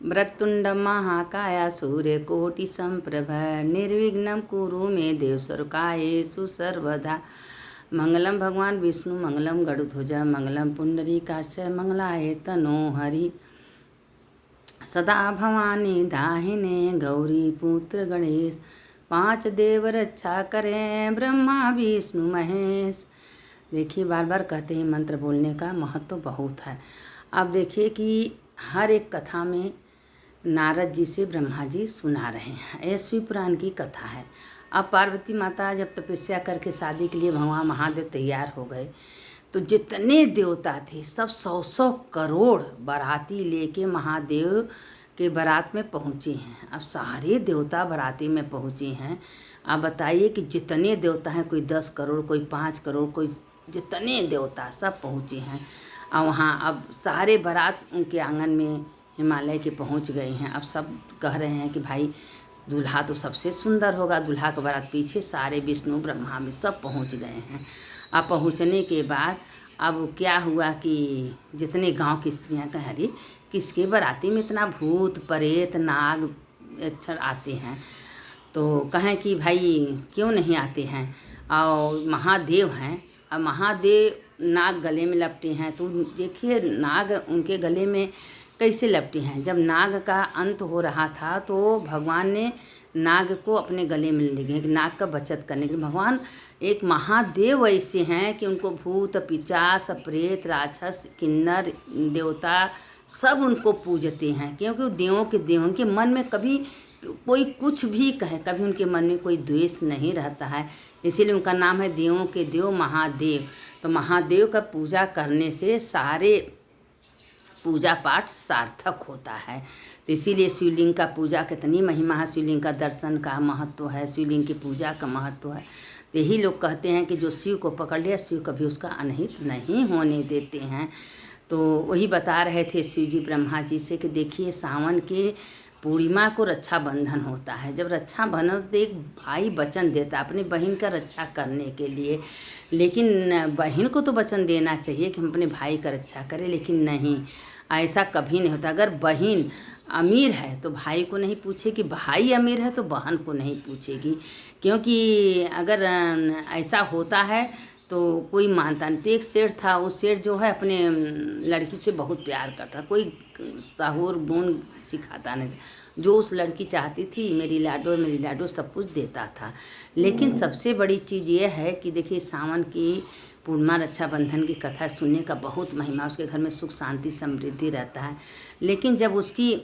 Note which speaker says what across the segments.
Speaker 1: वक्रतुंड महाकाय सूर्यकोटि संप्रभ निर्विघ्नं कुरु मे देव सर्वकार्येषु सर्वदा। मंगलम भगवान विष्णु मंगलम गरुड़ध्वज मंगलम पुंडरीकाक्ष मंगलाय तनोहरि। सदा भवानी दाहिने गौरी पुत्र गणेश, पांच देव रक्षा करें ब्रह्मा विष्णु महेश। देखिए बार बार कहते हैं मंत्र बोलने का महत्व तो बहुत है। अब देखिए कि हर एक कथा में नारद जी से ब्रह्मा जी सुना रहे हैं। यह शिव पुराण की कथा है। अब पार्वती माता जब तपस्या करके शादी के लिए भगवान महादेव तैयार हो गए तो जितने देवता थे सब 100-100 करोड़ बाराती लेके महादेव के बारात में पहुँचे हैं। अब सारे देवता बाराती में पहुँचे हैं। आप बताइए कि जितने देवता हैं, कोई 10 करोड़, कोई 5 करोड़, कोई जितने देवता सब पहुँचे हैं। और वहाँ अब सारे बारात उनके आंगन में हिमालय के पहुँच गए हैं। अब सब कह रहे हैं कि भाई दूल्हा तो सबसे सुंदर होगा। दूल्हा के बारात पीछे सारे विष्णु ब्रह्मा में सब पहुँच गए हैं। अब पहुँचने के बाद अब क्या हुआ कि जितने गांव की स्त्रियां कह रही किसके बाराती में इतना भूत प्रेत नाग अक्षर आते हैं, तो कहें कि भाई क्यों नहीं आते हैं। और महादेव हैं। अब महादेव नाग गले में लपटे हैं, तो देखिए नाग उनके गले में कैसे लपटे हैं। जब नाग का अंत हो रहा था तो भगवान ने नाग को अपने गले में ले गए, नाग का बचत करने के लिए। भगवान एक महादेव ऐसे हैं कि उनको भूत पिशाच प्रेत राक्षस किन्नर देवता सब उनको पूजते हैं, क्योंकि वो देवों के देव। उनके मन में कभी कोई कुछ भी कहे, कभी उनके मन में कोई द्वेष नहीं रहता है। इसीलिए उनका नाम है देवों के देव महादेव। तो महादेव का पूजा करने से सारे पूजा पाठ सार्थक होता है। तो इसीलिए शिवलिंग का पूजा कितनी महिमा है, शिवलिंग का दर्शन का महत्व है, शिवलिंग की पूजा का महत्व है। तो यही लोग कहते हैं कि जो शिव को पकड़ लिया शिव कभी उसका अनहित नहीं होने देते हैं। तो वही बता रहे थे शिव जी ब्रह्मा जी से कि देखिए सावन के पूर्णिमा को रक्षाबंधन होता है। जब रक्षाबंधन तो एक भाई वचन देता है अपनी बहन का रक्षा करने के लिए, लेकिन बहन को तो वचन देना चाहिए कि हम अपने भाई का रक्षा करें, लेकिन नहीं, ऐसा कभी नहीं होता। अगर बहन अमीर है तो भाई को नहीं पूछेगी, भाई अमीर है तो बहन को नहीं पूछेगी, क्योंकि अगर ऐसा होता है तो कोई मानता नहीं। तो एक सेठ था, उस सेठ जो है अपने लड़की से बहुत प्यार करता, कोई साहूर गुण सिखाता नहीं था। जो उस लड़की चाहती थी मेरी लाडो सब कुछ देता था। लेकिन सबसे बड़ी चीज़ ये है कि देखिए सावन की पूर्णिमा रक्षाबंधन की कथा सुनने का बहुत महिमा, उसके घर में सुख शांति समृद्धि रहता है। लेकिन जब उसकी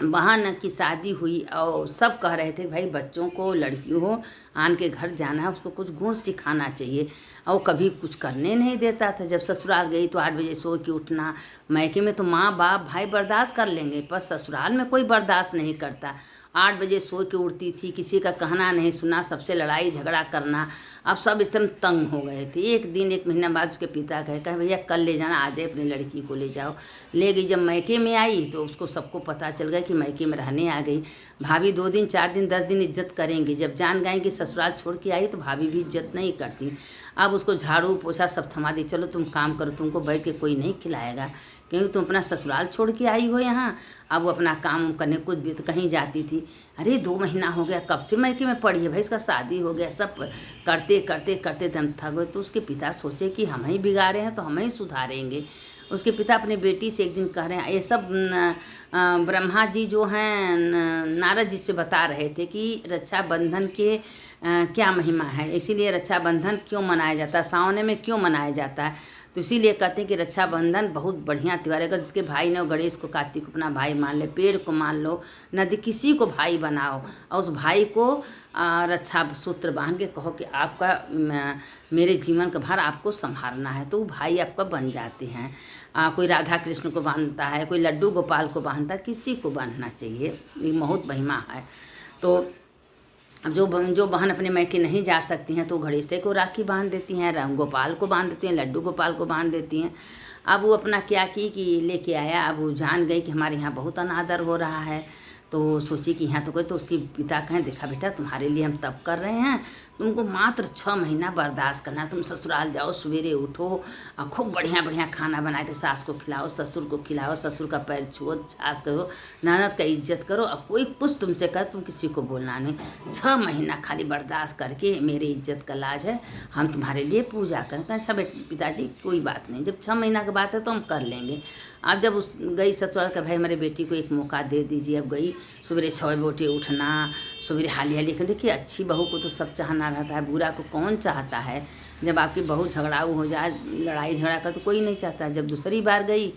Speaker 1: बहन की शादी हुई और सब कह रहे थे भाई बच्चों को लड़की हो आन के घर जाना है, उसको कुछ गुण सिखाना चाहिए, और वो कभी कुछ करने नहीं देता था। जब ससुराल गई तो 8 बजे सो के उठना। मायके में तो माँ बाप भाई बर्दाश्त कर लेंगे, पर ससुराल में कोई बर्दाश्त नहीं करता। 8 बजे सो के उठती थी, किसी का कहना नहीं सुना, सबसे लड़ाई झगड़ा करना। अब सब एकदम तंग हो गए थे। एक दिन 1 महीना बाद उसके पिता कहे भैया कल ले जाना, आ जाए अपनी लड़की को ले जाओ। ले गई। जब मैके में आई तो उसको सबको पता चल गया कि मैके में रहने आ गई। भाभी 2 दिन 4 दिन 10 दिन इज्जत करेंगी, जब जान गए कि ससुराल छोड़ के आई तो भाभी भी इज्जत नहीं करती। अब उसको झाड़ू पोछा सब थमा दी, चलो तुम काम करो, तुमको बैठ के कोई नहीं खिलाएगा, क्योंकि तुम अपना ससुराल छोड़ के आई हो यहाँ। अब वो अपना काम करने कुछ भी तो कहीं जाती थी, अरे 2 महीना हो गया कब से मैके में पड़ी है भाई, इसका शादी हो गया। सब करते करते करते दम थक गए। तो उसके पिता सोचे कि हम ही बिगाड़े हैं तो हम ही सुधारेंगे। उसके पिता अपने बेटी से एक दिन कह रहे हैं, ये सब ब्रह्मा जी जो हैं नारद जी से बता रहे थे कि रक्षाबंधन के क्या महिमा है, इसीलिए रक्षाबंधन क्यों मनाया जाता है, सावन में क्यों मनाया जाता है। तो इसीलिए कहते हैं कि रक्षाबंधन बहुत बढ़िया त्यौहार है। अगर जिसके भाई ने गणेश को कार्तिक को अपना भाई मान ले, पेड़ को मान लो, नदी किसी को भाई बनाओ और उस भाई को रक्षा सूत्र बांध के कहो कि आपका मेरे जीवन का भार आपको संभालना है, तो वो भाई आपका बन जाते हैं। कोई राधा कृष्ण को बांधता है, कोई लड्डू गोपाल को बांधता है, किसी को बांधना चाहिए, ये बहुत महिमा है। तो जो बहन अपने मैके नहीं जा सकती हैं तो घड़ीसे को राखी बांध देती हैं, राम गोपाल को बांध देती हैं, लड्डू गोपाल को बांध देती हैं। अब वो अपना क्या की कि लेके आया। अब वो जान गई कि हमारे यहाँ बहुत अनादर हो रहा है, तो सोची कि यहाँ तो कोई, तो उसके पिता कहें देखा बेटा तुम्हारे लिए हम तब कर रहे हैं, तुमको मात्र 6 महीना बर्दाश्त करना है। तुम ससुराल जाओ, सवेरे उठो और खूब बढ़िया बढ़िया खाना बना के सास को खिलाओ, ससुर को खिलाओ, ससुर का पैर छुओ, सास करो, ननद का इज्जत करो, और कोई कुछ तुमसे कहे तुम किसी को बोलना नहीं। 6 महीना खाली बर्दाश्त करके मेरी इज्जत का लाज है, हम तुम्हारे लिए पूजा करें। कहें अच्छा पिताजी कोई बात नहीं, जब 6 महीना की बात है तो हम कर लेंगे। अब जब उस गई ससुराल का, भाई हमारे बेटी को एक मौका दे दीजिए। अब गई, सवेरे 6 बजे उठना, सवेरे हाली हाली कर। देखिए अच्छी बहू को तो सब चाहना रहता है, बुरा को कौन चाहता है। जब आपकी बहू झगड़ाऊ हो जाए, लड़ाई झगड़ा कर, तो कोई नहीं चाहता। जब दूसरी बार गई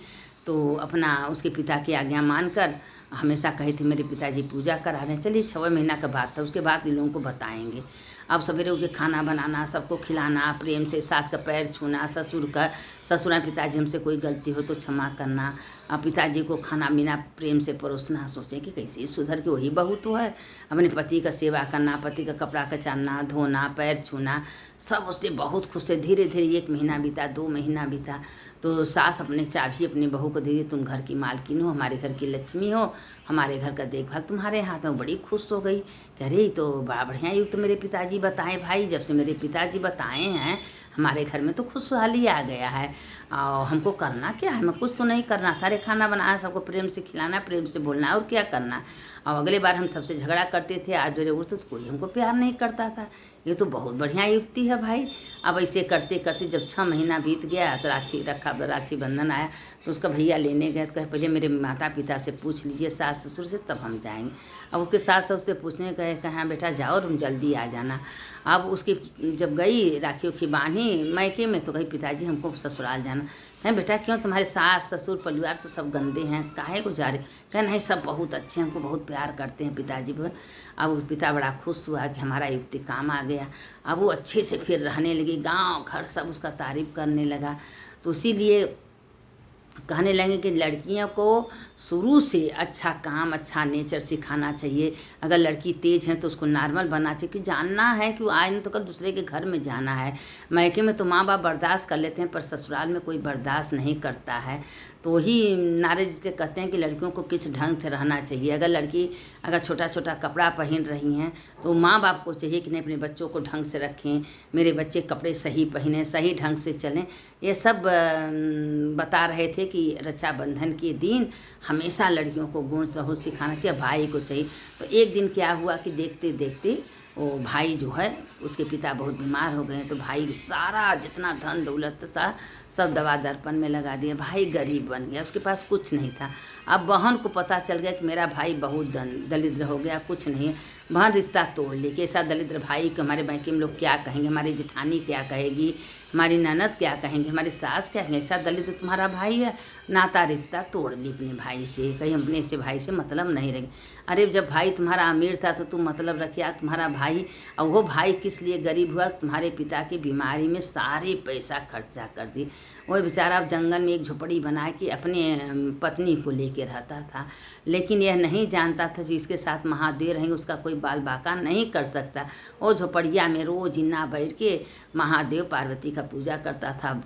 Speaker 1: तो अपना उसके पिता की आज्ञा मानकर, हमेशा कहे थे मेरे पिताजी पूजा करा रहे हैं। चलिए 6 महीना का बात था, उसके बाद इन लोगों को बताएंगे। अब सवेरे उठ के खाना बनाना, सबको खिलाना, प्रेम से सास का पैर छूना, ससुर पिताजी हमसे कोई गलती हो तो क्षमा करना, पिताजी को खाना पीना प्रेम से परोसना। सोचें कि कैसे सुधर के, वही बहू तो है। अपने पति का सेवा करना, पति का कपड़ा कचाना, धोना, पैर छूना, सब उससे बहुत खुश है। धीरे धीरे 1 महीना बीता, 2 महीना बीता, तो सास अपने चाबी अपनी बहू को दे दी, तुम घर की मालकिन हो, हमारे घर की लक्ष्मी हो, हमारे घर का देखभाल तुम्हारे हाथ में। बड़ी खुश हो गई, कह रही तो बड़ा बढ़िया युक्त मेरे पिताजी बताएं भाई, जब से मेरे पिताजी बताए हैं हमारे घर में तो खुशहाली आ गया है। और हमको करना क्या है, हमें कुछ तो नहीं करना था, अरे खाना बनाना, सबको प्रेम से खिलाना, प्रेम से बोलना, और क्या करना। और अगले बार हम सबसे झगड़ा करते थे, आज मेरे उठते तो कोई हमको प्यार नहीं करता था। ये तो बहुत बढ़िया युक्ति है भाई। अब ऐसे करते करते जब 6 महीना बीत गया तो राखी बंधन आया, तो उसका भैया लेने गए तो कहे पहले मेरे माता पिता से पूछ लीजिए, सास ससुर से, तब हम जाएंगे। अब उसके सास ससुर से पूछने गए, कहा बेटा जाओ, तुम जल्दी आ जाना। अब उसकी जब गई राखी उखी बांधी मैके में, तो कही पिताजी हमको ससुराल जाना। कहें बेटा क्यों, तुम्हारे सास ससुर परिवार तो सब गंदे हैं, काहे को जा रहे। कहें नहीं सब बहुत अच्छे हैं, हमको बहुत प्यार करते हैं पिताजी पर। अब वो पिता बड़ा खुश हुआ कि हमारा युक्ति काम आ गया। अब वो अच्छे से फिर रहने लगी, गांव घर सब उसका तारीफ करने लगा। तो इसीलिए कहने लगे कि लड़कियों को शुरू से अच्छा काम, अच्छा नेचर सिखाना चाहिए। अगर लड़की तेज है तो उसको नॉर्मल बनना चाहिए, कि जानना है कि आज नहीं तो कल दूसरे के घर में जाना है। मायके में तो माँ बाप बर्दाश्त कर लेते हैं, पर ससुराल में कोई बर्दाश्त नहीं करता है। तो वही नारे जिसे कहते हैं कि लड़कियों को किस ढंग से रहना चाहिए। अगर लड़की छोटा छोटा कपड़ा पहन रही हैं तो माँ बाप को चाहिए कि नहीं अपने बच्चों को ढंग से रखें, मेरे बच्चे कपड़े सही पहने, सही ढंग से चलें। ये सब बता रहे थे कि रक्षाबंधन के दिन हमेशा लड़कियों को गुण सहूर सिखाना चाहिए, भाई को चाहिए। तो एक दिन क्या हुआ कि देखते देखते वो भाई जो है उसके पिता बहुत बीमार हो गए, तो भाई सारा जितना धन दौलत सा सब दवा दर्पण में लगा दिया। भाई गरीब बन गया, उसके पास कुछ नहीं था। अब बहन को पता चल गया कि मेरा भाई बहुत दरिद्र हो गया, कुछ नहीं है। बहन रिश्ता तोड़ ली कि ऐसा दरिद्र भाई कि हमारे मायके में लोग क्या कहेंगे, हमारी जेठानी क्या कहेगी, हमारी ननद क्या कहेंगे, हमारी सास क्या कहेंगे, ऐसा दरिद्र तुम्हारा भाई है। नाता रिश्ता तोड़ ली अपने भाई से, कहीं अपने से भाई से मतलब नहीं रही। अरे जब भाई तुम्हारा अमीर था तो तुम मतलब रखिया, तुम्हारा भाई, और वो भाई किस लिए गरीब हुआ, तुम्हारे पिता की बीमारी में सारे पैसा खर्चा कर दी। वो बेचारा अब जंगल में एक झोपड़ी बना के अपने पत्नी को लेके रहता था, लेकिन यह नहीं जानता था जिसके साथ महादेव रहेंगे उसका कोई बाल बाका नहीं कर सकता। वो झोपड़िया में रोज इन्ना बैठ के महादेव पार्वती का पूजा करता था,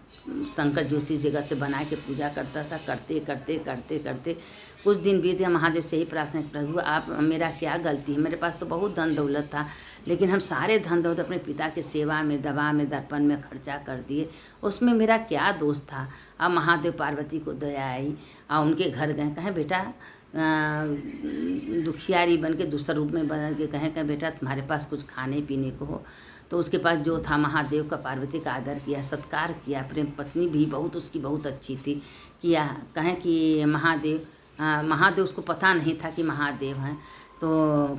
Speaker 1: शंकर जी उसी जगह से बना के पूजा करता था। करते करते करते करते कुछ दिन बीत गया। महादेव से ही प्रार्थना, प्रभु आप, मेरा क्या गलती है, मेरे पास तो बहुत धन दौलत था, लेकिन हम सारे धन दौलत अपने पिता के सेवा में, दवा में, दर्पण में खर्चा कर दिए, उसमें मेरा क्या दोष था। अब महादेव पार्वती को दया आई और उनके घर गए। कहें बेटा दुखियारी बन के दूसरा रूप में बदल के कहें बेटा तुम्हारे पास कुछ खाने पीने को हो। तो उसके पास जो था, महादेव का पार्वती का आदर किया, सत्कार किया। प्रेम पत्नी भी बहुत उसकी बहुत अच्छी थी, किया। कहें कि महादेव उसको पता नहीं था कि महादेव हैं। तो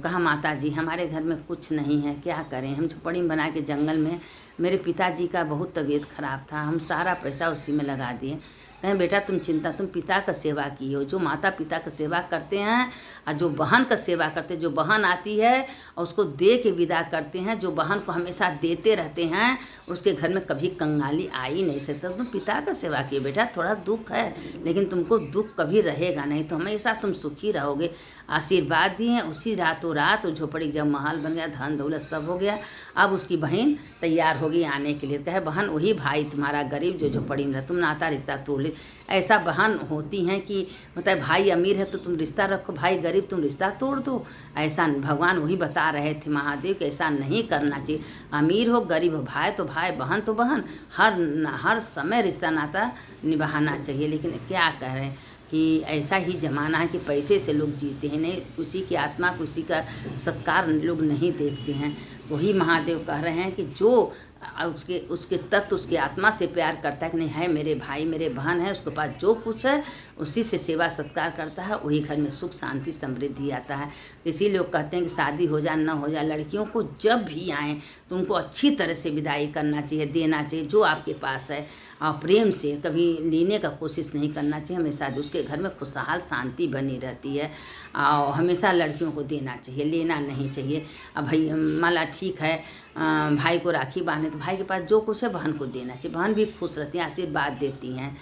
Speaker 1: कहा माता जी हमारे घर में कुछ नहीं है, क्या करें, हम झोपड़ी में बना के जंगल में, मेरे पिताजी का बहुत तबीयत खराब था, हम सारा पैसा उसी में लगा दिए। कहें बेटा तुम पिता का सेवा की हो, जो माता पिता का सेवा करते हैं और जो बहन का सेवा करते हैं, जो बहन आती है और उसको दे के विदा करते हैं, जो बहन को हमेशा देते रहते हैं, उसके घर में कभी कंगाली आ ही नहीं सकता। तुम पिता का सेवा किए बेटा, थोड़ा दुख है लेकिन तुमको दुख कभी रहेगा नहीं, तो हमेशा तुम सुखी रहोगे। आशीर्वाद दिए। उसी रातों रात वो झोपड़ी जब महल बन गया, धन दौलत सब हो गया। अब उसकी बहन तैयार होगी आने के लिए। कहे बहन वही भाई तुम्हारा गरीब जो झोपड़ी में रहा, तुम नाता रिश्ता तोड़ ली। ऐसा बहन होती हैं कि मतलब भाई अमीर है तो तुम रिश्ता रखो, भाई गरीब तुम रिश्ता तोड़ दो। ऐसा भगवान वही बता रहे थे महादेव कि ऐसा नहीं करना चाहिए। अमीर हो गरीब हो, भाई तो भाई, बहन तो बहन, हर समय रिश्ता नाता निभाना चाहिए। लेकिन क्या कह रहे हैं कि ऐसा ही ज़माना है कि पैसे से लोग जीते हैं, नहीं उसी की आत्मा को, उसी का सत्कार लोग नहीं देखते हैं। वही महादेव कह रहे हैं कि जो उसके तत्व, उसकी आत्मा से प्यार करता है कि नहीं है मेरे भाई मेरे बहन है, उसके पास जो कुछ है उसी से सेवा सत्कार करता है, वही घर में सुख शांति समृद्धि आता है। तो इसी लोग कहते हैं कि शादी हो जाए न हो जाए, लड़कियों को जब भी आएँ तो उनको अच्छी तरह से विदाई करना चाहिए, देना चाहिए जो आपके पास है, और प्रेम से कभी लेने का कोशिश नहीं करना चाहिए। हमेशा उसके घर में खुशहाल शांति बनी रहती है, और हमेशा लड़कियों को देना चाहिए, लेना नहीं चाहिए। अब भाई माला ठीक है भाई को राखी बांधे तो भाई के पास जो कुछ है बहन को देना चाहिए, बहन भी खुश रहती हैं, आशीर्वाद देती हैं।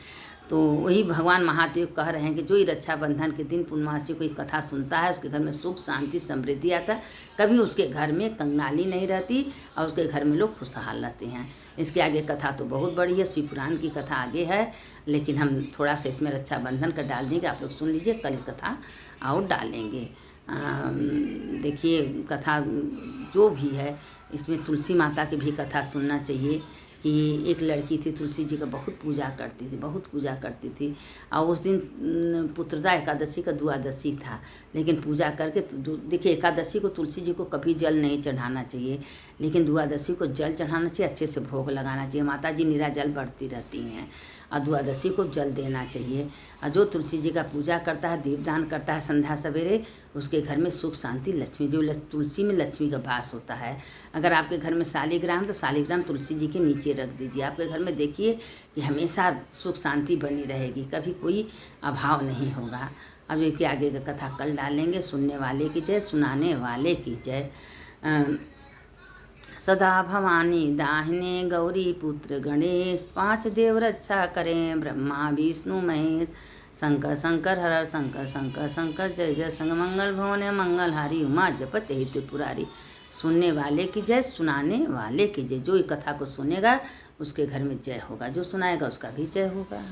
Speaker 1: तो वही भगवान महादेव कह रहे हैं कि जो ही रक्षाबंधन के दिन पूर्णमासी कोई कथा सुनता है उसके घर में सुख शांति समृद्धि आता है, कभी उसके घर में कंगाली नहीं रहती और उसके घर में लोग खुशहाल रहते हैं। इसके आगे कथा तो बहुत बड़ी है, शिव पुराण की कथा आगे है, लेकिन हम थोड़ा सा इसमें रक्षाबंधन का डाल देंगे, आप लोग सुन लीजिए, कल कथा और डालेंगे। देखिए कथा जो भी है इसमें तुलसी माता की भी कथा सुनना चाहिए कि एक लड़की थी, तुलसी जी का बहुत पूजा करती थी, बहुत पूजा करती थी, और उस दिन पुत्रदा एकादशी का द्वादशी था, लेकिन पूजा करके देखिए एकादशी को तुलसी जी को कभी जल नहीं चढ़ाना चाहिए, लेकिन द्वादशी को जल चढ़ाना चाहिए, अच्छे से भोग लगाना चाहिए। माता जी निराजल बढ़ती रहती हैं और द्वादशी को जल देना चाहिए। और जो तुलसी जी का पूजा करता है, दीपदान करता है संध्या सवेरे, उसके घर में सुख शांति लक्ष्मी, जो तुलसी में लक्ष्मी का वास होता है। अगर आपके घर में शालिग्राम तो शालिग्राम तुलसी जी के नीचे रख दीजिए, आपके घर में देखिए कि हमेशा सुख शांति बनी रहेगी, कभी कोई अभाव नहीं होगा। अब देखिए आगे का कथा कल डालेंगे। सुनने वाले की जय, सुनाने वाले की जय। सदा भवानी दाहिने गौरी पुत्र गणेश, 5 देव रक्षा करें ब्रह्मा विष्णु महेश। शंकर शंकर हर हर शंकर शंकर शंकर जय जय संग मंगल भवन मंगल हारी उमा जपत ही त्रिपुरारी। सुनने वाले की जय, सुनाने वाले की जय। जो कथा को सुनेगा उसके घर में जय होगा, जो सुनाएगा उसका भी जय होगा।